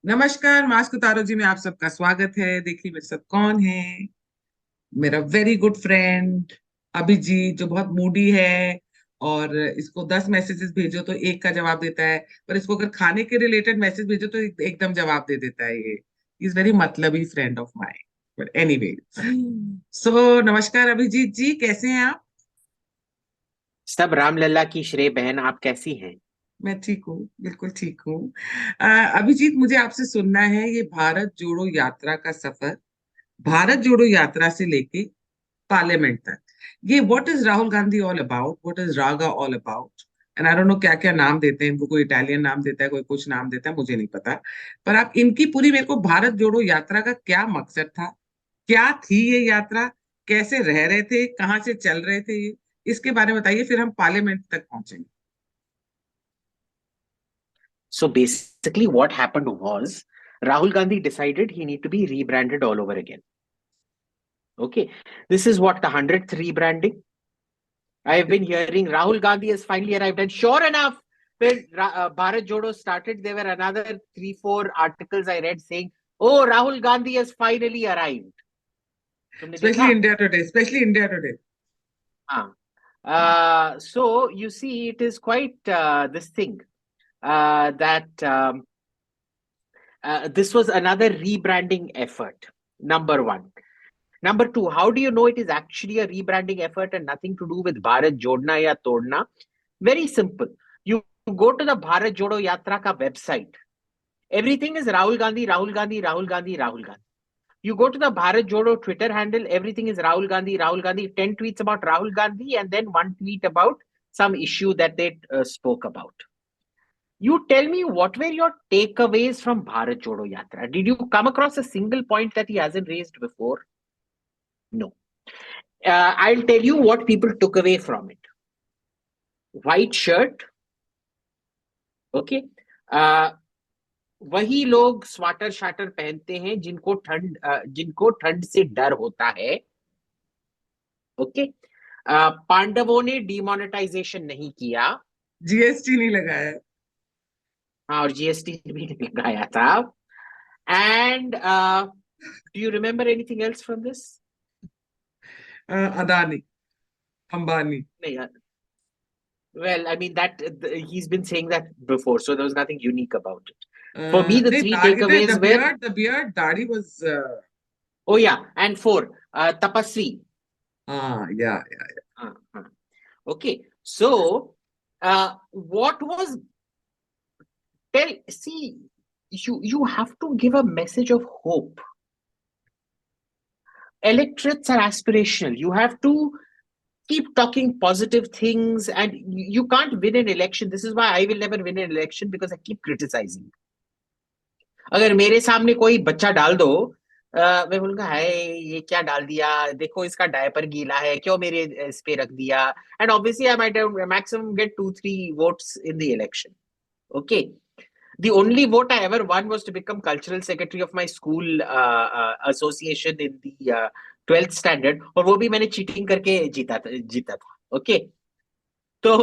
नमस्कार, मास्क उतारो जी में आप सबका स्वागत है। देखिए मेरे साथ कौन है। मेरा वेरी गुड फ्रेंड अभिजीत, जो बहुत मूडी है और इसको 10 मैसेजेस भेजो तो एक का जवाब देता है, पर इसको अगर खाने के रिलेटेड मैसेज भेजो तो एकदम जवाब दे देता है। ये इज वेरी मतलबी friend of mine, but anyway. So नमस्कार अभिजीत जी, कैसे हैं आप? सब रामलला की श्रेय बहन। आप कैसी हैं? मैं ठीक हूँ, बिल्कुल ठीक हूँ। अभिजीत, मुझे आपसे सुनना है ये भारत जोड़ो यात्रा का सफर, भारत जोड़ो यात्रा से लेके पार्लियामेंट तक। ये what is Rahul Gandhi all about, what is Raga all about. And I don't know क्या क्या नाम देते हैं इनको, कोई इटालियन नाम देता है, कोई कुछ नाम देता है, मुझे नहीं पता। पर आप इनकी पूरी मेरे को भारत जोड़ो यात्रा का क्या मकसद था, क्या थी ये यात्रा, कैसे रह रहे थे, कहाँ से चल रहे थे ये, इसके बारे में बताइए, फिर हम पार्लियामेंट तक पहुंचेंगे। So basically what happened was Rahul Gandhi decided he need to be rebranded all over again. Okay. This is what the 100th rebranding. I have been hearing Rahul Gandhi has finally arrived, and sure enough, when Bharat Jodo started, there were another 3-4 articles I read saying, "Oh, Rahul Gandhi has finally arrived." तुमने specially देखा? India today, specially India today. हाँ. So you see, it is quite this thing that this was another rebranding effort. Number one. Number two, how do you know it is actually a rebranding effort and nothing to do with Bharat Jodna ya Todna? Very simple. You go to the Bharat Jodo Yatra ka website. Everything is Rahul Gandhi, Rahul Gandhi, Rahul Gandhi, Rahul Gandhi. You go to the Bharat Jodo Twitter handle, everything is Rahul Gandhi, Rahul Gandhi, 10 tweets about Rahul Gandhi, and then one tweet about some issue that they spoke about. You tell me, what were your takeaways from Bharat Jodo Yatra? Did you come across a single point that he hasn't raised before? No. I'll tell you what people took away from it. White shirt. Okay. वही लोग sweater shatter पहनते हैं जिनको ठंड से डर होता है. ओके. पांडवों ने डिमोनेटाइजेशन नहीं किया. जीएसटी नहीं लगाया। हाँ, और जीएसटी भी नहीं लगाया था. And do you remember anything else from this? Adani, Ambani. नहीं. Well, I mean that he's been saying that before, so there was nothing unique about it. For me, the नहीं, three the takeaways were, beard, दाढ़ी was oh yeah, and four, tapasvi. yeah. Okay, so what was see, you have to give a message of hope. Electorates are aspirational. You have to keep talking positive things, and you can't win an election. This is why I will never win an election, because I keep criticizing. अगर मेरे सामने कोई बच्चा डाल दो, मैं बोलूंगा हाय ये क्या डाल दिया, देखो इसका डायपर गीला है, क्यों मेरे इस पे रख दिया. And obviously I might maximum get 2-3 votes in the election. Okay. The only vote I ever won was to become cultural secretary of my school association in the 12th standard, और वो भी मैंने चीटिंग करके जीता था. Okay. तो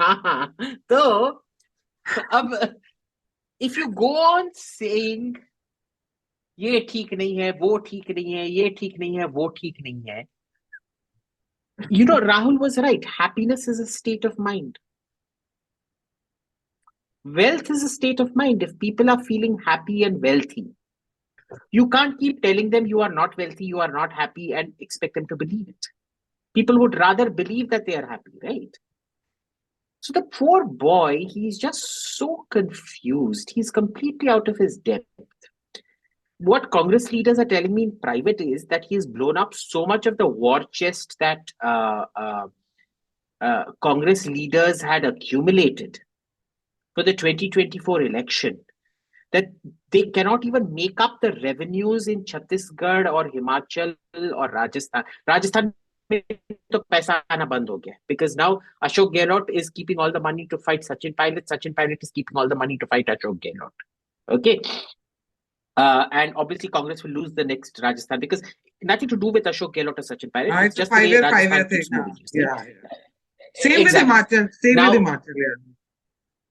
हाँ, तो अब if you go on saying ये ठीक नहीं है, वो ठीक नहीं है, ये ठीक नहीं है, वो ठीक नहीं है, you know, Rahul was right. Happiness is a state of mind. Wealth is a state of mind. If people are feeling happy and wealthy, you can't keep telling them you are not wealthy, you are not happy, and expect them to believe it. People would rather believe that they are happy, right? So the poor boy, he's just so confused. He's completely out of his depth. What Congress leaders are telling me in private is that he's blown up so much of the war chest that Congress leaders had accumulated for the 2024 election, that they cannot even make up the revenues in Chhattisgarh or Himachal or Rajasthan. Rajasthan mein to paisa aana band ho gaya, because now Ashok Gehlot is keeping all the money to fight Sachin Pilot. Sachin Pilot is keeping all the money to fight Ashok Gehlot. Okay. And obviously Congress will lose the next Rajasthan, because nothing to do with Ashok Gehlot or Sachin Pilot. It's just the way Rajasthan keeps moving. Yeah. Same with Himachal.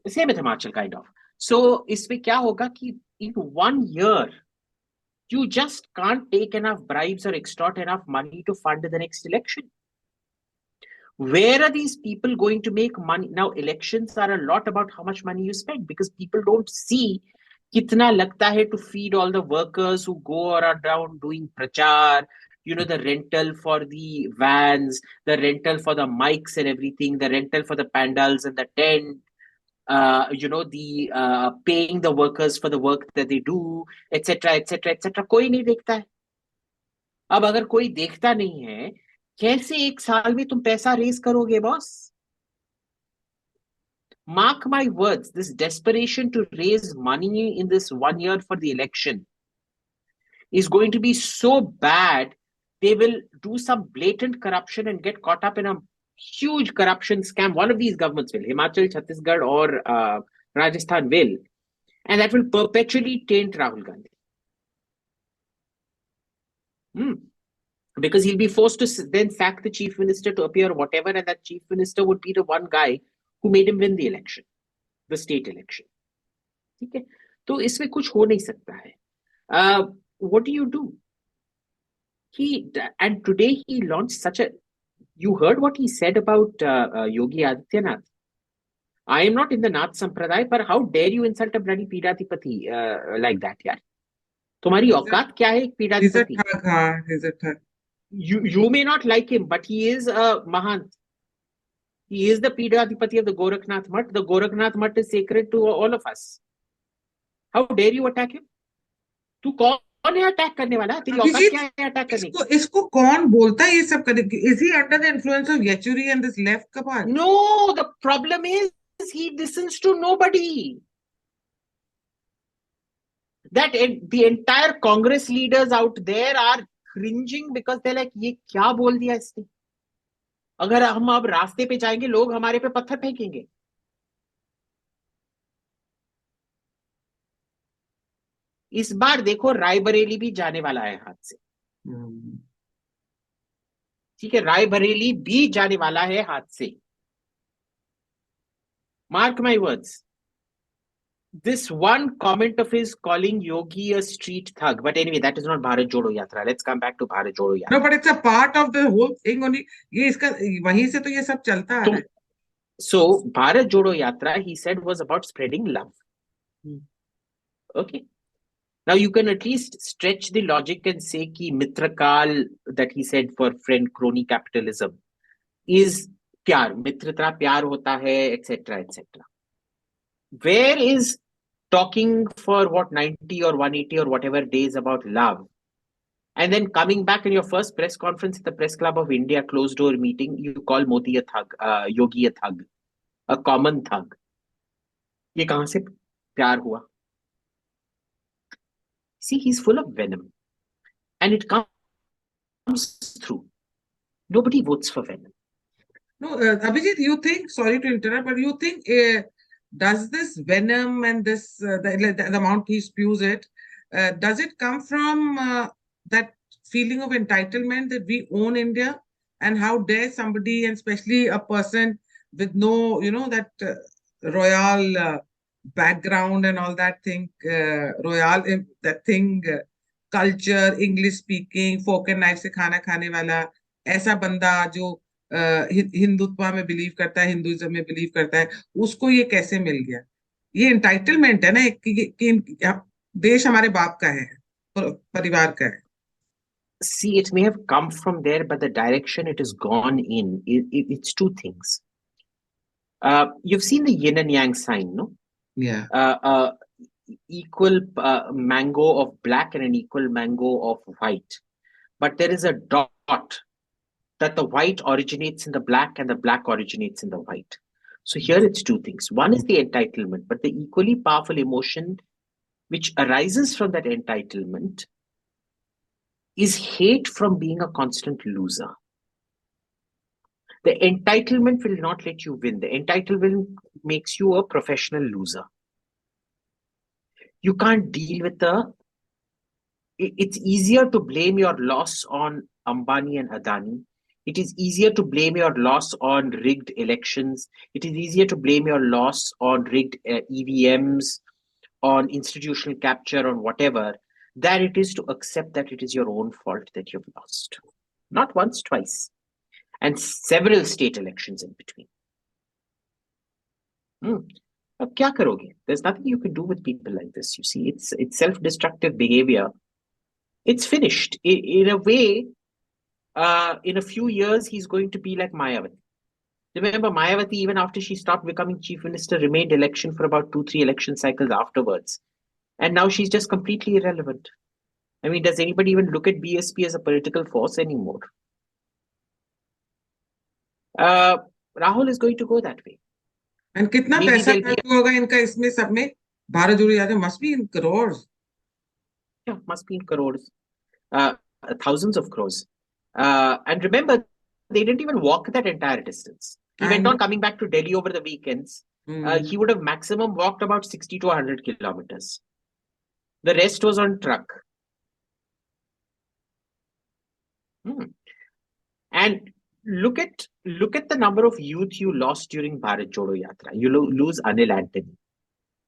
Same with Himachal, kind of. So इसमें क्या होगा कि in 1 year, you just can't take enough bribes or extort enough money to fund the next election. Where are these people going to make money? Now, elections are a lot about how much money you spend, because people don't see kitna lagta hai to feed all the workers who go around doing prachar, the rental for the vans, the rental for the mics and everything, the rental for the pandals and the tent, the paying the workers for the work that they do, etc., etc., etc. कोई नहीं देखता है. अब अगर कोई देखता नहीं है, कैसे 1 साल में तुम पैसा रेस करोगे boss? Mark my words, this desperation to raise money in this 1 year for the election is going to be so bad, they will do some blatant corruption and get caught up in a huge corruption scam. One of these governments will, Himachal, Chhattisgarh, or Rajasthan will, and that will perpetually taint Rahul Gandhi. Because he'll be forced to then sack the chief minister to appear, whatever, and that chief minister would be the one guy who made him win the election, the state election. ठीक है, तो इसमें कुछ हो नहीं सकता है. What do you do? And today he launched such a. You heard what he said about Yogi Adityanath. I am not in the Nath Sampradaya, but how dare you insult a bloody Pidadipati like that, yaar? तुम्हारी औकात क्या है एक पीडाधिपति? He's a thug. You may not like him, but he is a Mahant. He is the Pidadipati of the Gorakhnath Mutt. The Gorakhnath Mutt is sacred to all of us. How dare you attack him? तू कौन है attack करने वाला? तेरी औकात क्या है attack करने की? इसको कौन बोलता है ये सब करने की? Is he under the influence of Yechuri and this left cabal? No, the problem is he listens to nobody. That the entire Congress leaders out there are cringing because they're like, ये क्या बोल दिया इसने? अगर हम अब रास्ते पे जाएंगे, लोग हमारे पे पत्थर फेंकेंगे. इस बार देखो, रायबरेली भी जाने वाला है हाथ से. ठीक है, रायबरेली भी जाने वाला है हाथ से. Mark my words. This one comment of his calling Yogi a street thug. But anyway, that is not Bharat Jodo Yatra. Let's come back to Bharat Jodo Yatra. No, but it's a part of the whole thing only. ये इसका वहीं से तो ये सब चलता आ रहा है. So Bharat Jodo Yatra, he said, was about spreading love. Okay. Now you can at least stretch the logic and say ki Mitrakal that he said for friend crony capitalism is pyar. Mitrata pyar hota hai, etc., etc. Where is talking for what 90 or 180 or whatever days about love, and then coming back in your first press conference at the Press Club of India closed door meeting, you call Modi a thug, Yogi a thug, a common thug? ये कहां से प्यार हुआ? See, he's full of venom, and it comes through. Nobody votes for venom. No, Abhijit, you think? Sorry to interrupt, but you think does this venom and this the amount he spews it, does it come from that feeling of entitlement that we own India, and how dare somebody, and especially a person with no, that royal background and all that thing, that thing, culture, English speaking, fork and knife से खाना खाने वाला ऐसा बंदा जो हिंदुत्व में believe करता है, हिंदुइज्म में बिलीव करता है, उसको ये कैसे मिल गया? ये एंटाइटलमेंट है ना कि देश हमारे बाप का है, परिवार का है. See, it may have come from there, but the direction it has gone in, it's two things. You've seen the yin and yang sign, no? Yeah. Equal mango of black and an equal mango of white. But there is a dot that the white originates in the black and the black originates in the white. So here it's two things. One is the entitlement, but the equally powerful emotion which arises from that entitlement is hate from being a constant loser. The entitlement will not let you win. The entitlement makes you a professional loser. You can't deal with it's easier to blame your loss on Ambani and Adani. It is easier to blame your loss on rigged elections. It is easier to blame your loss on rigged EVMs on institutional capture, on whatever, than it is to accept that it is your own fault that you've lost. Not once, twice, and several state elections in between. अब क्या करोगे? There's nothing you can do with people like this. You see, it's self-destructive behavior. It's finished. In a way, in a few years, he's going to be like Mayawati. Remember, Mayawati, even after she stopped becoming chief minister, remained election for about 2-3 election cycles afterwards. And now she's just completely irrelevant. I mean, does anybody even look at BSP as a political force anymore? Rahul is going to go that way. And कितना Maybe पैसा there'll be खर्च होगा इनका इसमें सब में? भारत जोड़ो यात्रा must be in crores. Yeah, must be in crores, thousands of crores. And remember, they didn't even walk that entire distance. He I went on know. coming back to Delhi over the weekends. He would have maximum walked about 60 to 100 kilometers. The rest was on truck. And look at the number of youth you lost during Bharat Jodo Yatra. You lose Anil Antony.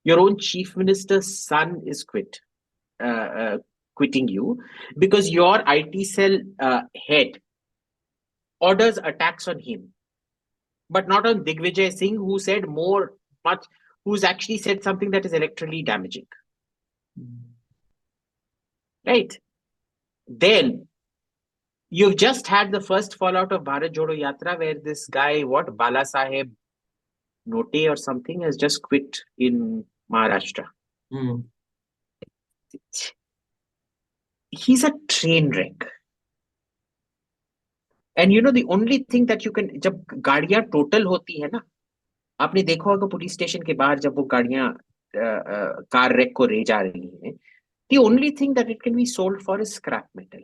Your own chief minister's son is quitting you because your IT cell head orders attacks on him, but not on Digvijay Singh, who said who's actually said something that is electorally damaging. Right? Then you've just had the first fallout of Bharat Jodo Yatra, where this guy, Bala Saheb Note or something, has just quit in Maharashtra. He's a train wreck. And the only thing that you can, जब गाड़ियां total होती है ना, आपने देखा होगा police station के बाहर जब वो गाड़ियां कार रेक को ले जा रही हैं, the only thing that it can be sold for is scrap metal.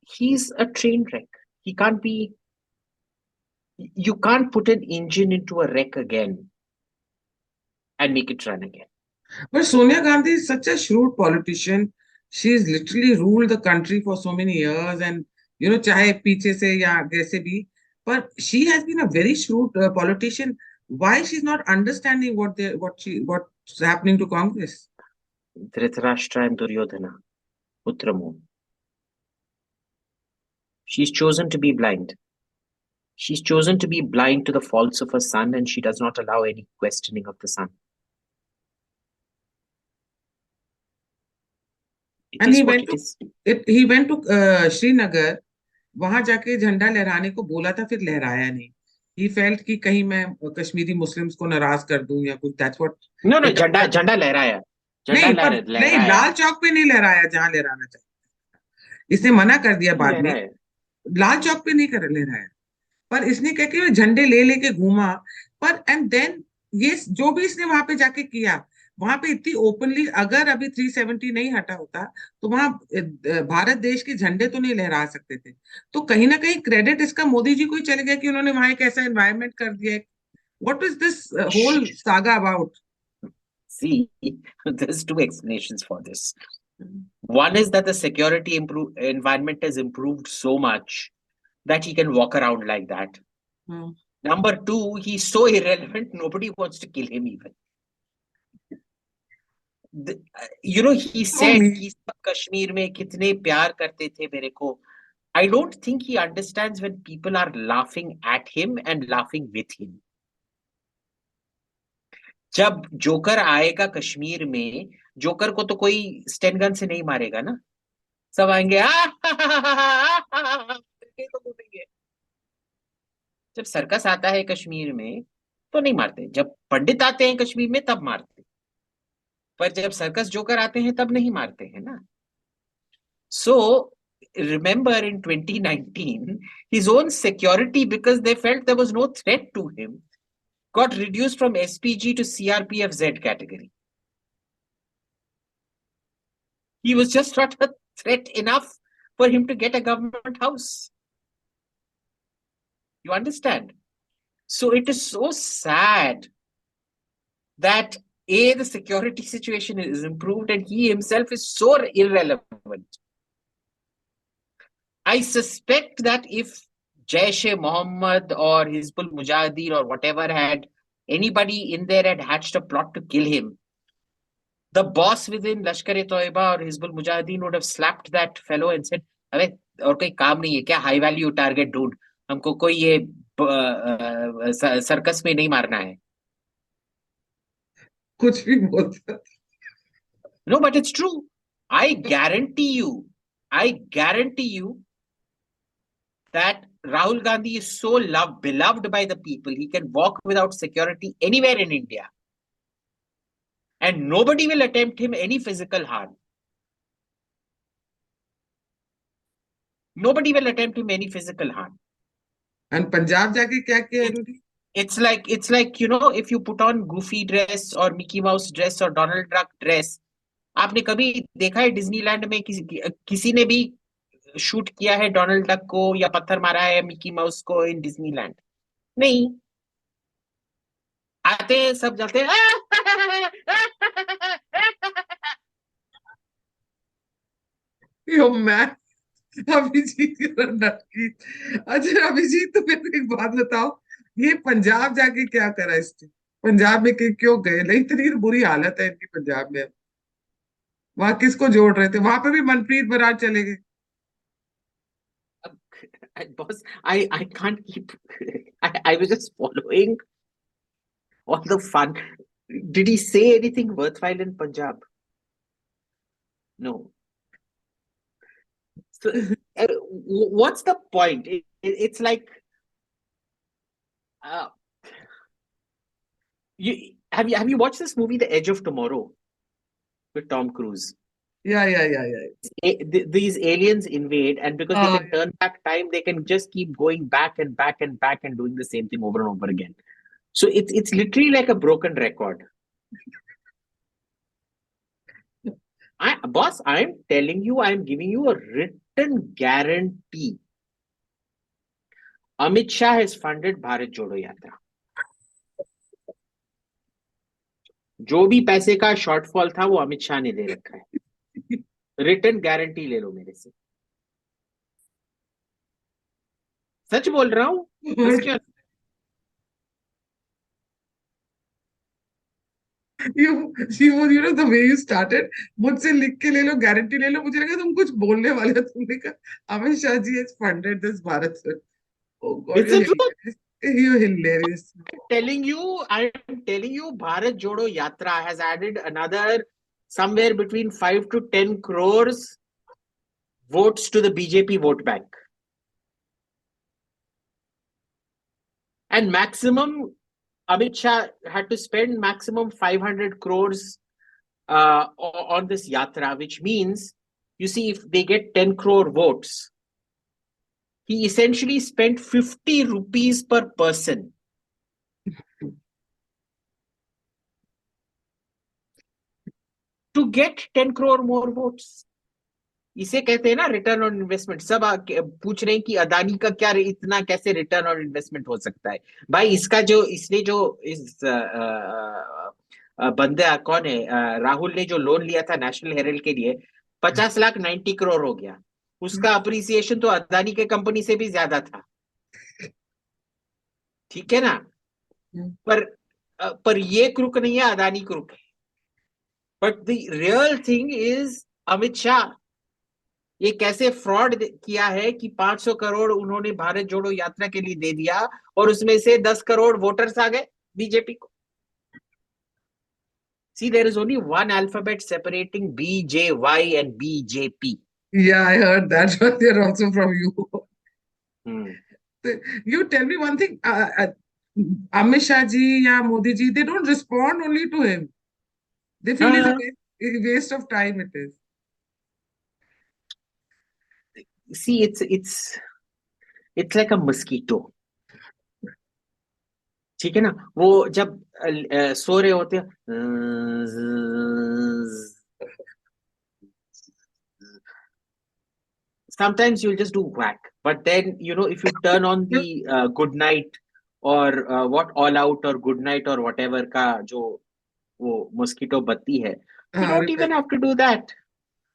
He's a train wreck. You can't put an engine into a wreck again and make it run again. But Sonia Gandhi is such a shrewd politician. She's literally ruled the country for so many years, and चाहे पीछे से या कैसे भी, but she has been a very shrewd politician. Why she's not understanding what's happening to Congress? Dhritarashtra and Duryodhana, Uttaramu. She's chosen to be blind. She's chosen to be blind to the faults of her son, and she does not allow any questioning of the son. And he went to Srinagar. वहां जाके झंडा लहराने को बोला था, फिर लहराया नहीं. He felt कि कहीं मैं कश्मीरी मुस्लिम्स को नाराज कर दूं या कुछ. That's what. No, झंडा लहराया. नहीं, लाल चौक पे नहीं लहराया जहां लहराना चाहिए. इसने मना कर दिया बाद में. लाल चौक पे नहीं लहराया, पर इसने कह के झंडे ले लेके घूमा. पर एंड देन ये जो भी इसने वहां पे जाके किया, वहां पे इतनी ओपनली, अगर अभी 370 नहीं हटा होता तो वहां भारत देश के झंडे तो नहीं लहरा सकते थे. तो कहीं ना कहीं क्रेडिट इसका मोदी जी को ही चले गया कि उन्होंने वहां एक ऐसा एनवायरनमेंट कर दिया. What is this whole saga about? See, there's two explanations for this. One is that the security environment has improved so much that he can walk around like that. Number two, he's so irrelevant, nobody wants to kill him even. He said कि कश्मीर में कितने प्यार करते थे मेरे को. I don't think he understands when people are laughing at him and laughing with him. जब joker आएगा कश्मीर में, जोकर को तो कोई स्टेन गन से नहीं मारेगा ना. सब आएंगे तो घूमेंगे. जब सर्कस आता है कश्मीर में तो नहीं मारते. जब पंडित आते हैं कश्मीर में तब मारते. पर जब सर्कस जोकर आते हैं तब नहीं मारते हैं ना. So remember in 2019, his own security, because they felt there was no threat to him, got reduced from SPG to CRPF Z category. He was just not a threat enough for him to get a government house. You understand? So it is so sad that the security situation is improved and he himself is so irrelevant. I suspect that if Jaish-e-Mohammed or Hizbul Mujahideen or whatever had anybody in there had hatched a plot to kill him, the boss within Lashkar-e-Toiba or Hizbul Mujahideen would have slapped that fellow and said, "अबे और कोई काम नहीं है क्या? High value target ढूंढ, हमको कोई ये सर्कस में नहीं मारना है." कुछ भी बोलता। No, but it's true. I guarantee you that Rahul Gandhi is so beloved by the people. He can walk without security anywhere in India. And nobody will attempt him any physical harm. Nobody will attempt him any physical harm. And Punjab जाके क्या किया इन्होंने? It's like, you know, if you put on Goofy dress or Mickey Mouse dress or Donald Duck dress, आपने कभी देखा है Disneyland में किसी ने भी शूट किया है डोनाल्ड डक को या पत्थर मारा है मिकी माउस को इन डिज्नीलैंड? नहीं, आते सब जाते यो मैं अभिजीत की। अच्छा अभिजीत, तो मेरे को एक बात बताओ, ये पंजाब जाके क्या करा इसने? पंजाब में क्यों गए? नहीं, इतनी बुरी हालत है इनकी पंजाब में। वहां किसको जोड़ रहे थे? वहां पे भी मनप्रीत बराड़ चले गए। Boss, I can't keep. I was just following all the fun. Did he say anything worthwhile in Punjab? No. So, what's the point? It's like, have you watched this movie, The Edge of Tomorrow, with Tom Cruise? Yeah. These aliens invade, and because they can turn back time, they can just keep going back and back and back and doing the same thing over and over again. So it's literally like a broken record. Boss, I'm telling you, I'm giving you a written guarantee. Amit Shah has funded Bharat Jodo Yatra. जो भी पैसे का shortfall था वो अमित शाह ने दे रखा है। Return guarantee ले लो मेरे से, सच बोल रहा हूँ। you know the way you started, मुझसे लिख के ले लो, गारंटी ले लो, मुझे लगा तुम कुछ बोलने वाले हो। तुमने कहा Amit Shah ji has funded this Bharat. Oh God, you're hilarious. I'm telling you, Bharat Jodo Yatra has added another somewhere between 5 to 10 crores votes to the BJP vote bank. And maximum, Amit Shah had to spend maximum 500 crores on this yatra, which means, you see, if they get 10 crore votes, he essentially spent 50 rupees per person. To get 10 crore more votes. इसे कहते हैं ना return on investment. सब पूछ रहे हैं कि अदानी का क्या इतना कैसे रिटर्न ऑन इन्वेस्टमेंट हो सकता है। भाई इसका जो इसने जो इस बंदा कौन है, राहुल ने जो लोन लिया था नेशनल हेराल्ड के लिए 50 लाख 90 करोड़ हो गया। उसका अप्रिसिएशन तो अदानी के कंपनी से भी ज्यादा था, ठीक है ना। पर ये क्रुक नहीं है, अदानी क्रुक है। But the real thing is Amit Shah ये कैसे फ्रॉड किया है कि 500 करोड़ उन्होंने भारत जोड़ो यात्रा के लिए दे दिया और उसमें से 10 करोड़ वोटर्स आ गए बीजेपी को। See, there is only one alphabet separating BJY and BJP. Yeah, I heard that, but they're also from you. You tell me one thing, Amit Shah ji ya Modi ji, they don't respond only to him. They feel it's a waste of time it is. See, it's like a mosquito. ठीक है ना, वो जब सो रहे होते हैं, sometimes you'll just do whack, but then you know if you turn on the good night or what all out or good night or whatever का जो वो mosquito बत्ती है, you don't even have to do that.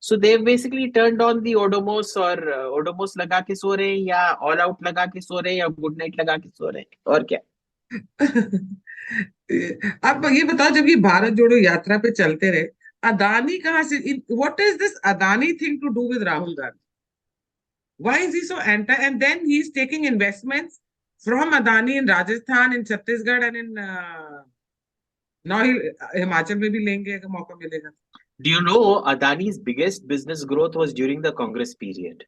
So they've basically turned on the Odomos or Odomos लगा के सो रहे हैं या all out लगा के सो रहे हैं या good night लगा के सो रहे हैं, और क्या। अब ये बताओ, जब ये भारत जोड़ो यात्रा पे चलते रहे, अदानी कहाँ से, what is this Adani thing to do with Rahul Gandhi? Why is he so anti? And then he's taking investments from Adani in Rajasthan, in Chhattisgarh, and in now Himachal में भी लेंगे अगर मौका मिलेगा. Do you know Adani's biggest business growth was during the Congress period?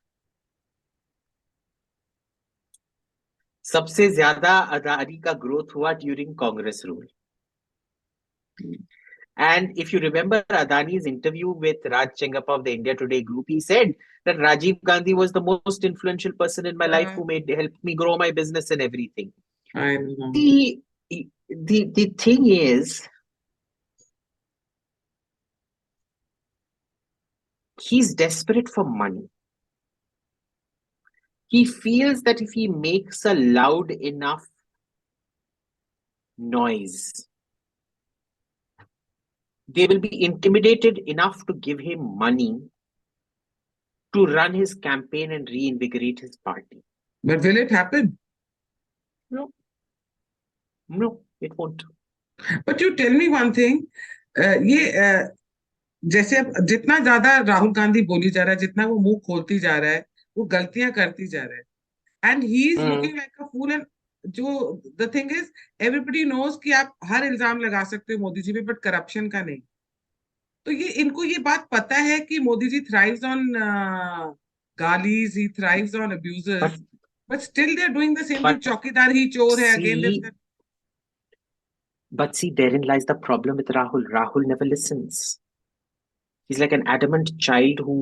सबसे ज्यादा अदानी का growth हुआ during Congress rule. And if you remember Adani's interview with Raj Chengappa of the India Today group, he said that Rajiv Gandhi was the most influential person in my life who helped me grow my business and everything. I know. The thing is, he's desperate for money. He feels that if he makes a loud enough noise, they will be intimidated enough to give him money to run his campaign and reinvigorate his party. But will it happen? No. No, it won't. But you tell me one thing, ये जैसे अब जितना ज्यादा राहुल गांधी बोली जा रहा है, जितना वो मुंह खोलती जा रहा है, वो गलतियां करती जा रहा है, and he is looking like a fool. And जो the thing is, everybody knows कि आप हर इल्जाम लगा सकते हो मोदी जी पे, बट करप्शन का नहीं. तो ये इनको ये बात पता है कि मोदी जी थ्राइव्स ऑन गालीज, he thrives on abuses, but still they are doing the same thing. चौकीदार ही चोर है, again. But see, therein lies the problem with Rahul. Rahul never listens. He's like an adamant child who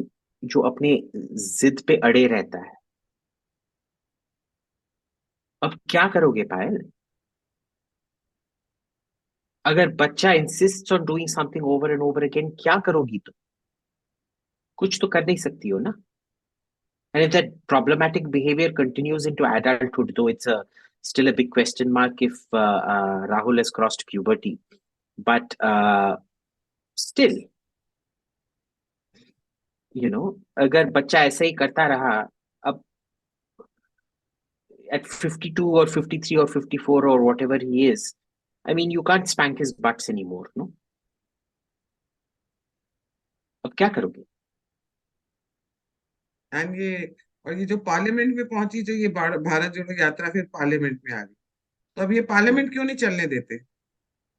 जो अपने जिद पे अड़े रहता है. अब क्या करोगे पायल? अगर बच्चा insists on doing something over and over again, क्या करोगी तुम? कुछ तो कर नहीं सकती हो ना? And if that problematic behavior continues into adulthood, though it's still a big question mark if Rahul has crossed puberty, but still, अगर बच्चा ऐसे ही करता रहा, अब at 52 or 53 or 54 or whatever he is, I mean, you can't spank his butts anymore, no? अब क्या करोगे? And ये जो पार्लियामेंट में पहुंची, जो ये भारत जोड़ो यात्रा फिर पार्लियामेंट में आ गई, तो अब ये पार्लियामेंट क्यों नहीं चलने देते?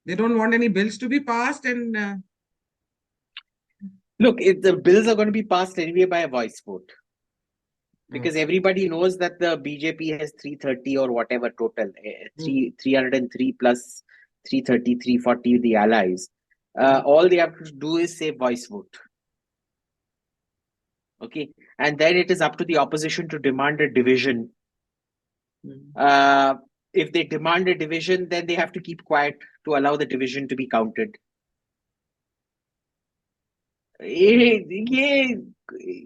They don't want any bills to be passed. And Look, if the bills are going to be passed anyway by a voice vote, because everybody knows that the BJP has 330 or whatever total, 303 plus 330, 340, the allies. All they have to do is say voice vote. Okay, and then it is up to the opposition to demand a division. If they demand a division, then they have to keep quiet to allow the division to be counted. ये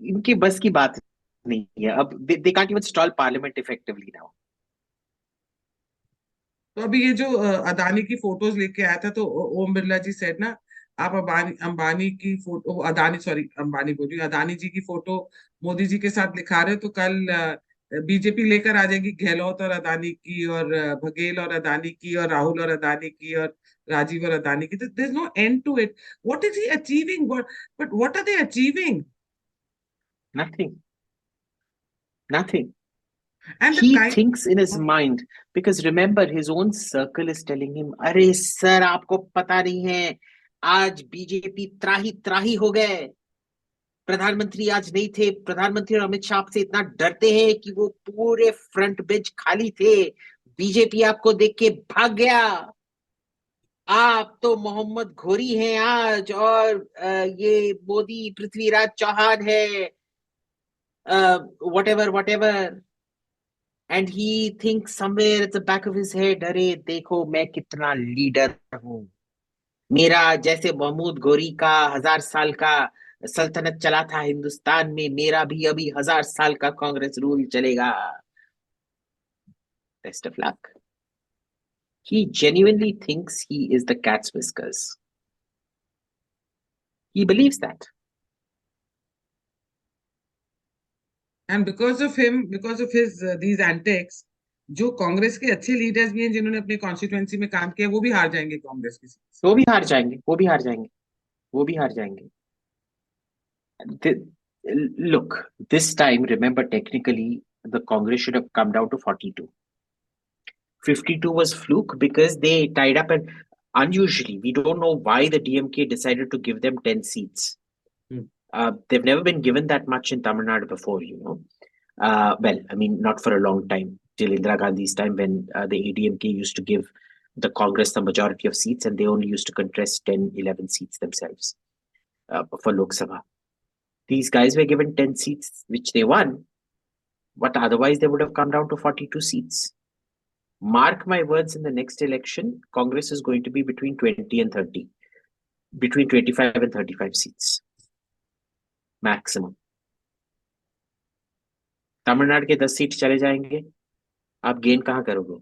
इनके बस की बात नहीं है. अब they can't even stall parliament effectively now. तो अभी ये जो अदानी की फोटोज लेके आया था, तो ओम बिरला जी सेड ना, आप अंबानी की फोटो, अदानी, सॉरी अंबानी बोली, अदानी जी की फोटो मोदी जी के साथ दिखा रहे हो, तो कल बीजेपी लेकर आ जाएगी गहलोत और अदानी की, और बघेल और अदानी की, और राहुल और अदानी की, और राजीव और अदानी की. There is no end to it. What is he achieving? But what are they achieving? Nothing. And he thinks in his mind, because remember his own circle is telling him, अरे सर आपको पता नहीं है, आज BJP त्राही त्राही हो गए, प्रधानमंत्री आज नहीं थे, प्रधानमंत्री अमित शाह से इतना डरते हैं कि वो पूरे फ्रंट बेंच खाली थे, बीजेपी आपको देख के भाग गया, आप तो मोहम्मद घोरी हैं आज, और ये मोदी पृथ्वीराज चौहान है, whatever. And he thinks somewhere at the back of his head, अरे देखो मैं कितना लीडर हूँ, मेरा जैसे महमूद गोरी का 1000 साल का सल्तनत चला था हिंदुस्तान में, मेरा भी अभी 1000 साल का कांग्रेस रूल चलेगा. Best of luck. He genuinely thinks he is the cat's whiskers. He believes that. And because of him, because of his these antics, जो कांग्रेस के अच्छे लीडर्स भी हैं जिन्होंने अपनी कॉन्स्टिट्यूएंसी में काम किया, वो भी हार जाएंगे कांग्रेस की सीट से। वो भी हार जाएंगे, वो भी हार जाएंगे, वो भी हार जाएंगे। The- Look, this time, remember, technically, the Congress should have come down to 42. 52 was fluke because they tied up, and unusually, we don't know why the DMK decided to give them 10 seats. Hmm, They've never been given that much in Tamil Nadu before, you know. Well, I mean, not for a long time, till Indira Gandhi's time, when the ADMK used to give the Congress the majority of seats, and they only used to contest 10, 11 seats themselves for Lok Sabha. These guys were given 10 seats, which they won, but otherwise they would have come down to 42 seats. Mark my words, in the next election, Congress is going to be between 20 and 30, between 25 and 35 seats maximum. Tamil Nadu के 10 seat चले जाएंगे, आप gain कहाँ करोगे?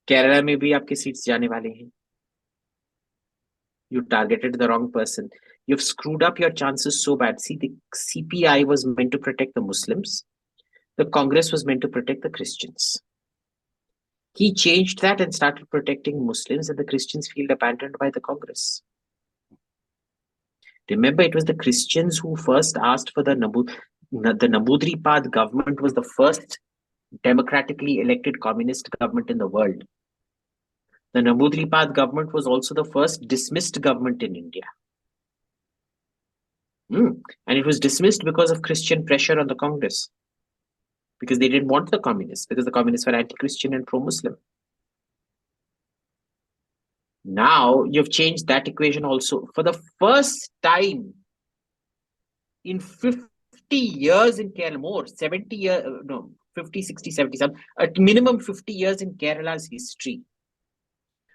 केरला में भी आपके seats जाने वाले हैं. You targeted the wrong person. You've screwed up your chances so bad. See, the CPI was meant to protect the Muslims. The Congress was meant to protect the Christians. He changed that and started protecting Muslims, and the Christians feel abandoned by the Congress. Remember, it was the Christians who first asked for the Nambudripad government was the first democratically elected communist government in the world. The Nambudripad government was also the first dismissed government in India. And it was dismissed because of Christian pressure on the Congress, because they didn't want the communists, because the communists were anti-Christian and pro-Muslim. Now you've changed that equation also. For the first time in 50 years in Kerala, more 70 years, no, 50, 60, 70, some, at minimum 50 years in Kerala's history.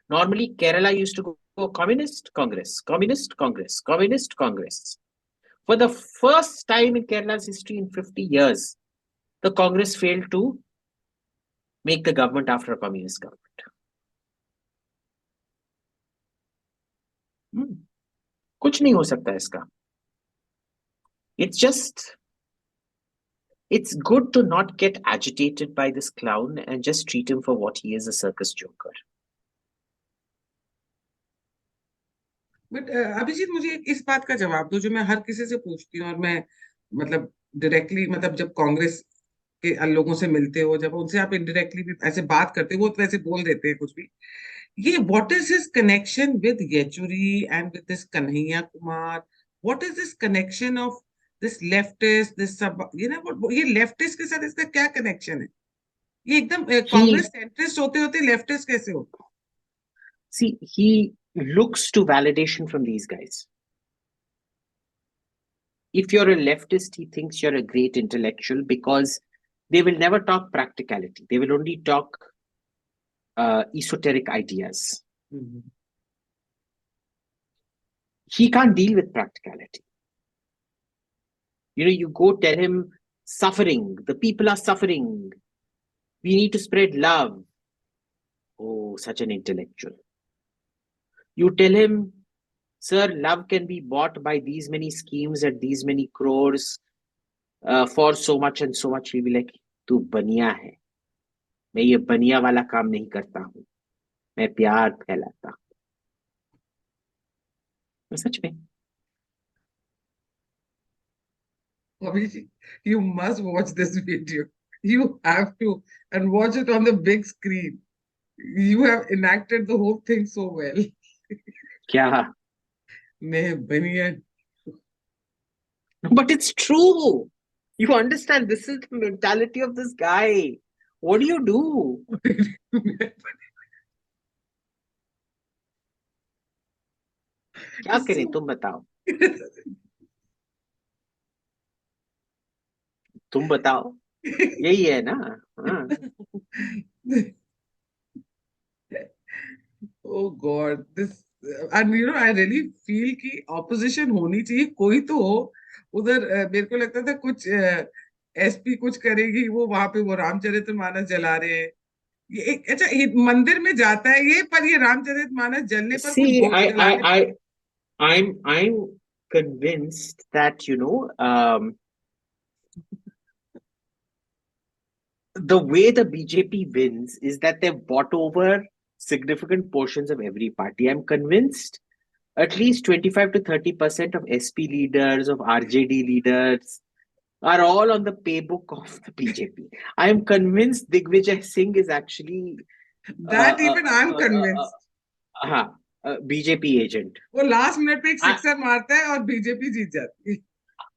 Normally, Kerala used to go communist Congress, communist Congress, communist Congress. For the first time in Kerala's history in 50 years, the Congress failed to make the government after a communist government. कुछ नहीं हो सकता इसका. It's good to not get agitated by this clown and just treat him for what he is, a circus joker. But Abhijit, मुझे इस बात का जवाब दो जो मैं हर किसी से पूछती हूँ, और मैं मतलब डायरेक्टली, मतलब जब कांग्रेस के लोगों से मिलते हो, जब उनसे आप इनडायरेक्टली भी ऐसे बात करते हो, वो तो वैसे बोल देते हैं कुछ भी. ये what is his connection with Yechury and with this Kanhaiya Kumar? What is this connection of this leftist, this सब, ये लेफ्टिस्ट के साथ इसका क्या कनेक्शन है? ये एकदम कांग्रेस सेंट्रिस्ट होते होते लेफ्टिस्ट कैसे हो? See, he looks to validation from these guys. If you're a leftist, he thinks you're a great intellectual because they will never talk practicality. They will only talk esoteric ideas. He can't deal with practicality. You go tell him suffering, the people are suffering, we need to spread love. Oh, such an intellectual. You tell him, sir, love can be bought by these many schemes at these many crores for so much and so much. He'll be like, तू बनिया है, मैं ये बनिया वाला काम नहीं करता हूँ, मैं प्यार फैलाता हूँ. सच में. Abhijit, you must watch this video. You have to, and watch it on the big screen. You have enacted the whole thing so well. क्या? मैं बनिया. But it's true. You understand, this is the mentality of this guy. What do you do? क्या करें, तुम बताओ. तुम बताओ, यही है ना. हाँ. Oh God, this, and I really feel कि opposition होनी चाहिए, कोई तो हो उधर. मेरे को लगता था कुछ एसपी कुछ करेगी, वो वहां पे वो रामचरितमानस जला रहे हैं. ये एक अच्छा, ये मंदिर में जाता है ये, पर ये रामचरितमानस जलने पर कुछ See, जलाने पर. I'm convinced that the way the BJP wins is that they've bought over significant portions of every party. I'm convinced at least 25 to 30% of SP leaders, of RJD leaders, are all on the paybook of the BJP. I am convinced Digvijay Singh is actually That even I'm uh, convinced. हाँ BJP agent. वो last minute पे एक I sixer मारता है और BJP जीत जाती है.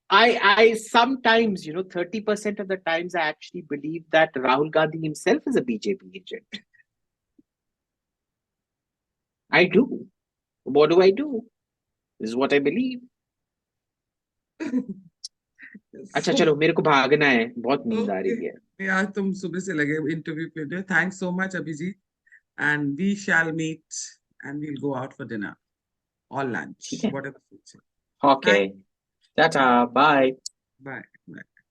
I sometimes, 30% of the times I actually believe that Rahul Gandhi himself is a BJP agent. I do. What do I do? This is what I believe. अच्छा So, चलो मेरे को भागना है, बहुत नींद आ okay. रही है. यार तुम सुबह से लगे इंटरव्यू पे. Thanks so much Abhijit, and we shall meet and we'll go out for dinner or lunch, ठीक है. whatever suits you. Okay. Thanks. Tata. Bye. Bye. Bye.